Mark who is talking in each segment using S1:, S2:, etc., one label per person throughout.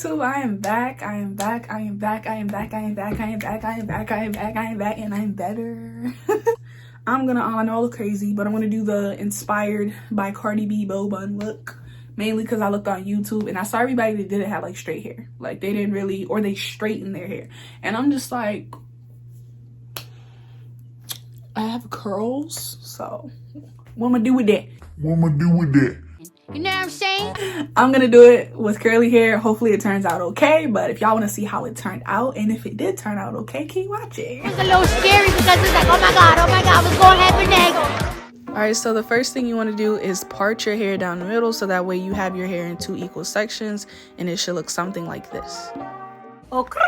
S1: YouTube, I am back, and I'm better. I'm gonna, I know I look crazy, but I'm gonna do the inspired by Cardi B bow bun look. Mainly because I looked on YouTube and I saw everybody that didn't have like straight hair. Like they didn't really, or they straightened their hair. And I'm just like, I have curls, so what I'm gonna do with that?
S2: You know what I'm saying?
S1: I'm gonna do it with curly hair. Hopefully it turns out okay. But if y'all wanna see how it turned out, and if it did turn out okay, keep watching.
S2: It's a little scary because it's like, oh my god, what's gonna happen next?
S1: Alright, so the first thing you want to do is part your hair down the middle so that way you have your hair in 2 equal sections and it should look something like this.
S2: Okay.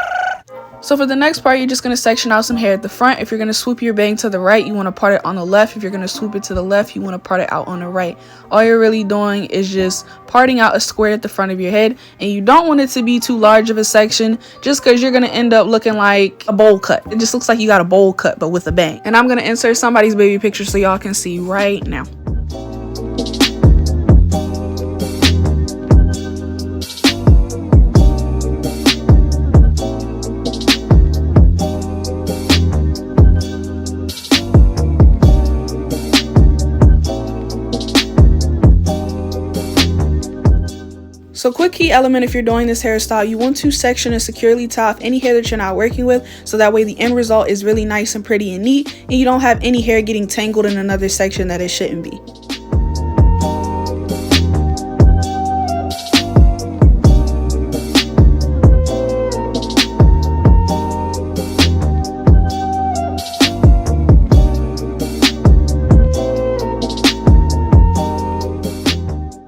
S1: So for the next part, you're just going to section out some hair at the front. If you're going to swoop your bang to the right, you want to part it on the left. If you're going to swoop it to the left, you want to part it out on the right. All you're really doing is just parting out a square at the front of your head, and you don't want it to be too large of a section just because you're going to end up looking like a bowl cut. It just looks like you got a bowl cut but with a bang. And I'm going to insert somebody's baby picture so y'all can see right now. So quick key element if you're doing this hairstyle, you want to section and securely tie off any hair that you're not working with so that way the end result is really nice and pretty and neat and you don't have any hair getting tangled in another section that it shouldn't be.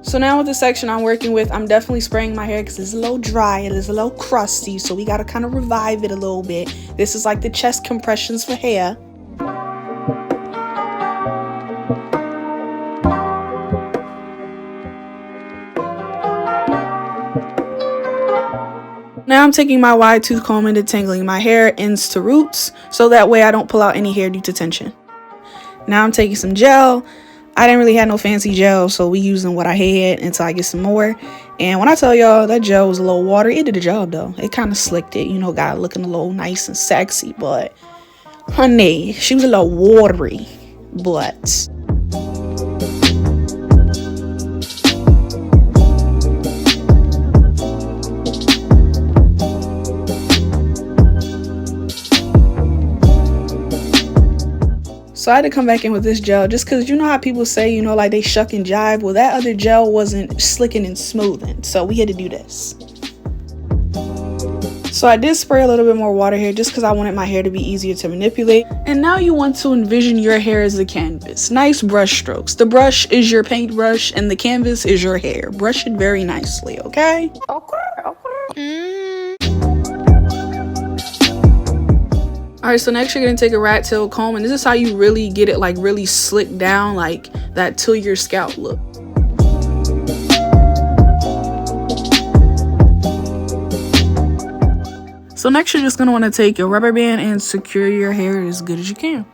S1: So now with the section I'm working with, I'm definitely spraying my hair because it's a little dry, it is a little crusty, so we got to kind of revive it a little bit. This is like the chest compressions for hair. Now I'm taking my wide tooth comb and detangling my hair ends to roots, so that way I don't pull out any hair due to tension. Now I'm taking some gel. I didn't really have no fancy gel, so we using what I had until I get some more. And when I tell y'all that gel was a little watery, it did the job though. It kind of slicked it, you know, got it looking a little nice and sexy. But honey, she was a little watery. But so I had to come back in with this gel just because you know how people say, you know, like they shuck and jive. Well, that other gel wasn't slicking and smoothing. So we had to do this. So I did spray a little bit more water here just because I wanted my hair to be easier to manipulate. And now you want to envision your hair as a canvas. Nice brush strokes. The brush is your paintbrush and the canvas is your hair. Brush it very nicely, okay? Alright, so next you're going to take a rat tail comb, and this is how you really get it like really slick down, like that till your scalp look. So next you're just going to want to take your rubber band and secure your hair as good as you can.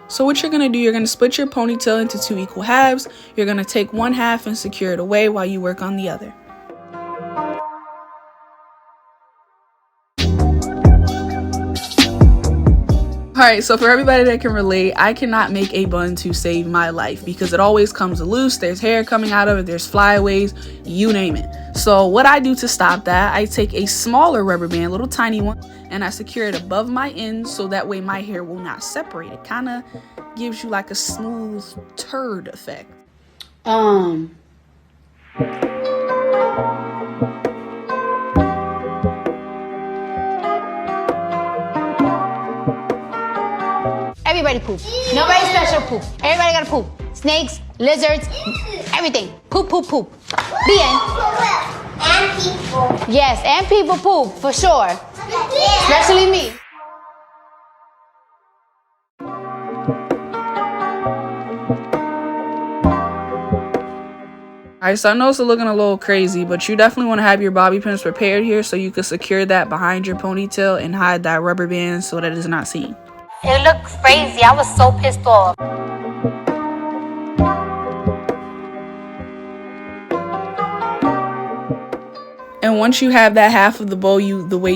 S1: So what you're going to do, you're going to split your ponytail into 2 equal halves. You're going to take one half and secure it away while you work on the other. Alright, so for everybody that can relate, I cannot make a bun to save my life because it always comes loose. There's hair coming out of it, there's flyaways, you name it. So what I do to stop that, I take a smaller rubber band, a little tiny one, and I secure it above my ends so that way my hair will not separate. It kind of gives you like a smooth turd effect.
S2: Everybody poop. Nobody special poop. Everybody gotta poop. Snakes, lizards, everything. Poop, poop, poop. The end.
S3: And people.
S2: Yes, and people poop, for sure. Especially me.
S1: Alright, so I know it's looking a little crazy, but you definitely want to have your bobby pins prepared here so you can secure that behind your ponytail and hide that rubber band so that it's not seen.
S2: It looked crazy. I was so pissed off.
S1: And once you have that half of the bow the way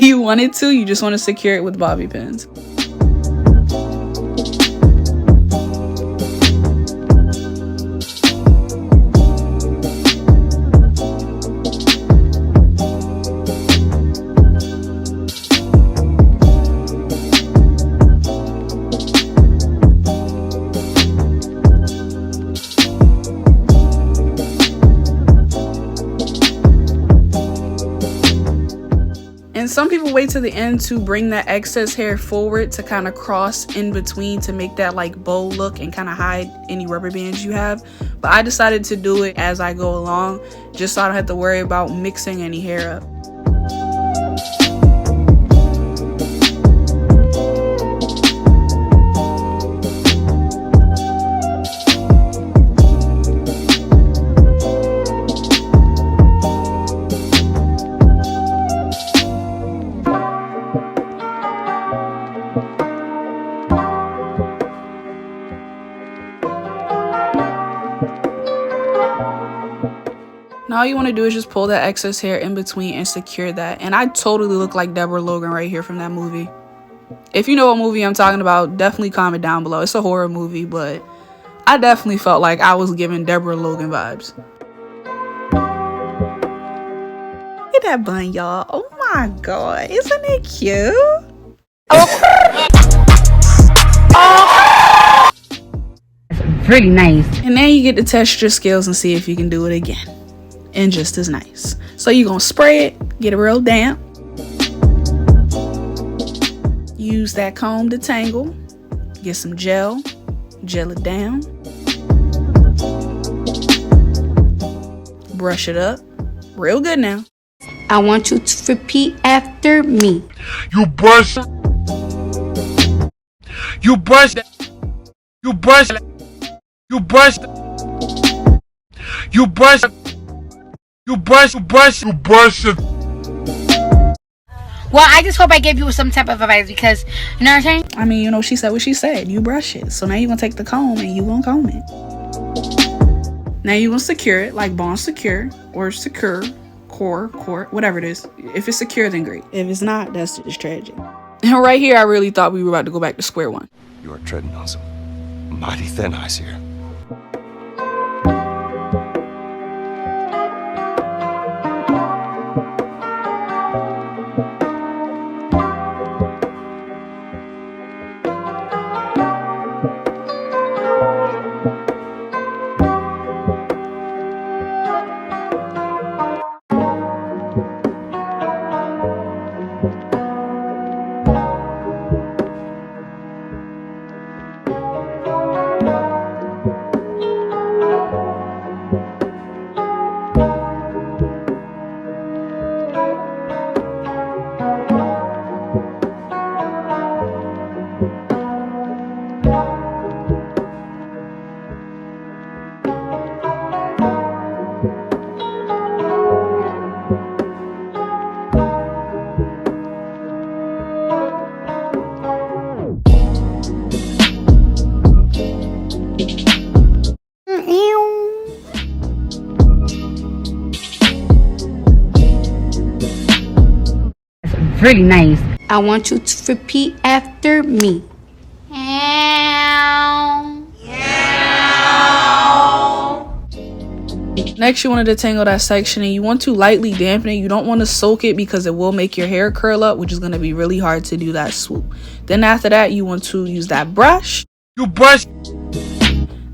S1: you want it to, you just want to secure it with bobby pins. And some people wait to the end to bring that excess hair forward to kind of cross in between to make that like bow look and kind of hide any rubber bands you have. But I decided to do it as I go along, just so I don't have to worry about mixing any hair up. Now all you want to do is just pull that excess hair in between and secure that. And I totally look like Deborah Logan right here from that movie. If you know what movie I'm talking about, definitely comment down below. It's a horror movie, but I definitely felt like I was giving Deborah Logan vibes. Look at that bun, y'all. Oh my god, isn't it cute?
S2: It's really nice.
S1: And then you get to test your skills and see if you can do it again. And just as nice. So you're gonna spray it, get it real damp. Use that comb to tangle. Get some gel it down. Brush it up. Real good now.
S2: I want you to repeat after me.
S4: You brush. You brush. You brush. You brush. You brush. You brush it.
S2: Well, I just hope I gave you some type of advice because, you know what I'm saying?
S1: I mean, you know, she said what she said. You brush it. So now you're going to take the comb and you going to comb it. Now you're going to secure it like Buns secure or secure, court, whatever it is. If it's secure, then great. If it's not, that's just tragic. And right here, I really thought we were about to go back to square one.
S4: You are treading on some mighty thin ice here.
S2: Really nice. I want you to repeat after me.
S1: Next, you want to detangle that section and you want to lightly dampen it. You don't want to soak it because it will make your hair curl up, which is going to be really hard to do that swoop. Then after that, you want to use that brush.
S4: You brush.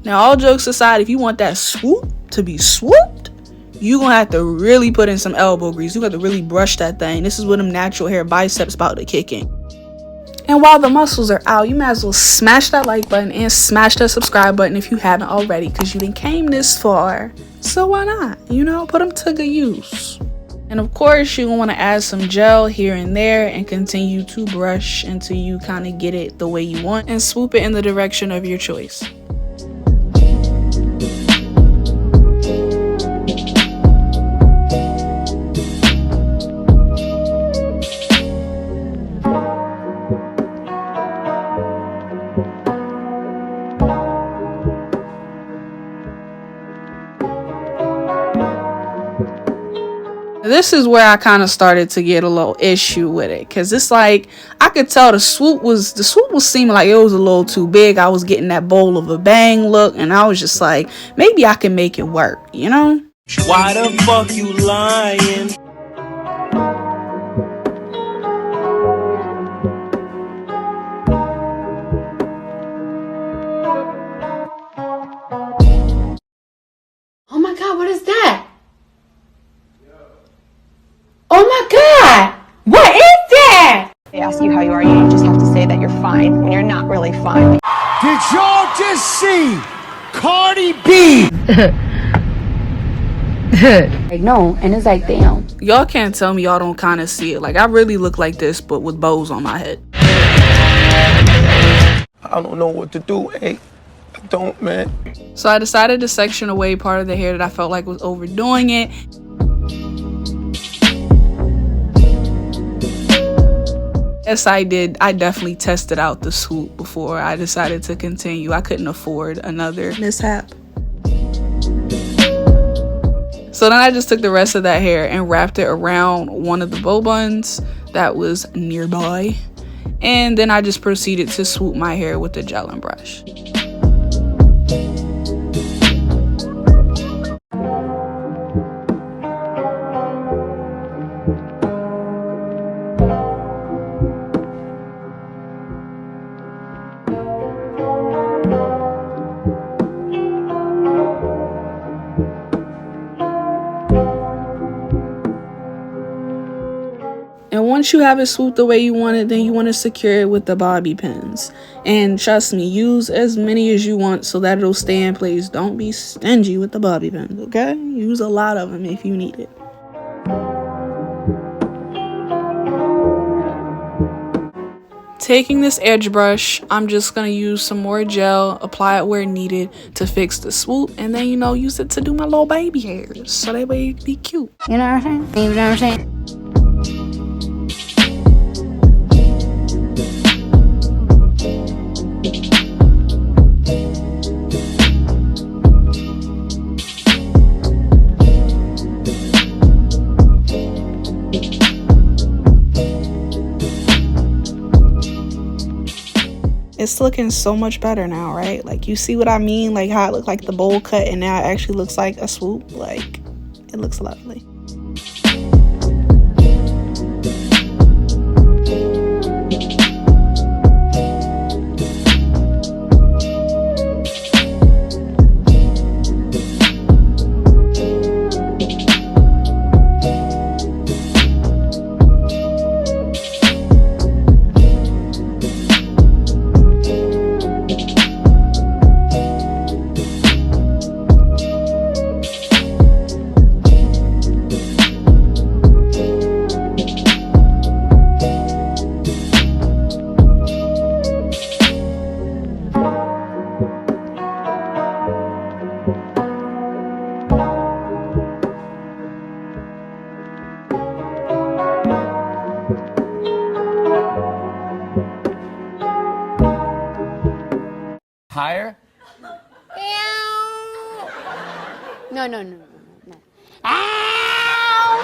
S1: Now, all jokes aside, if you want that swoop to be swooped, you're going to have to really put in some elbow grease. You got to really brush that thing. This is when them natural hair biceps about to kick in. And while the muscles are out, you might as well smash that like button and smash that subscribe button if you haven't already, because you didn't came this far. So why not? You know, put them to good use. And of course, you're going to want to add some gel here and there and continue to brush until you kind of get it the way you want and swoop it in the direction of your choice. This is where I kind of started to get a little issue with it, because it's like I could tell the swoop was seeming like it was a little too big. I was getting that bowl of a bang look, and I was just like, maybe I can make it work, you know?
S5: Why the fuck you lying?
S2: Oh my God, what is that? Oh my God! What is that?
S6: They ask you how you are, you just have to say that you're fine when you're not really fine.
S4: Did y'all just see Cardi B?
S2: Like, no, and it's like, damn.
S1: Y'all can't tell me y'all don't kind of see it. Like, I really look like this, but with bows on my head.
S5: I don't know what to do, hey. I don't, man.
S1: So I decided to section away part of the hair that I felt like was overdoing it. Yes, I did. I definitely tested out the swoop before I decided to continue. I couldn't afford another mishap. So then I just took the rest of that hair and wrapped it around one of the bow buns that was nearby. And then I just proceeded to swoop my hair with the gel and brush. And once you have it swooped the way you want it, then you want to secure it with the bobby pins. And trust me, use as many as you want so that it'll stay in place. Don't be stingy with the bobby pins, okay? Use a lot of them if you need it. Taking this edge brush, I'm just going to use some more gel, apply it where needed to fix the swoop, and then, you know, use it to do my little baby hairs so that way it be cute.
S2: You know what I'm saying? You know what I'm saying?
S1: It's looking so much better now, right? Like, you see what I mean? Like how it looked like the bowl cut and now it actually looks like a swoop. Like, it looks lovely.
S4: Higher?
S2: No. Ow!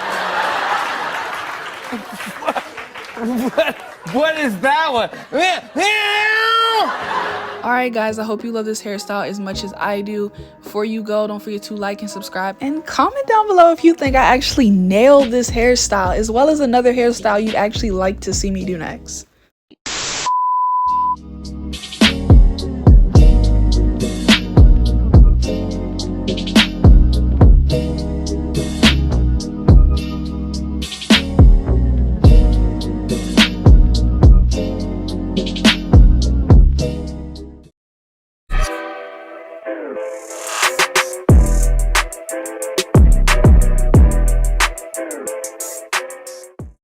S4: What is that one?
S1: Alright guys, I hope you love this hairstyle as much as I do. Before you go, don't forget to like and subscribe and comment down below if you think I actually nailed this hairstyle, as well as another hairstyle you'd actually like to see me do next.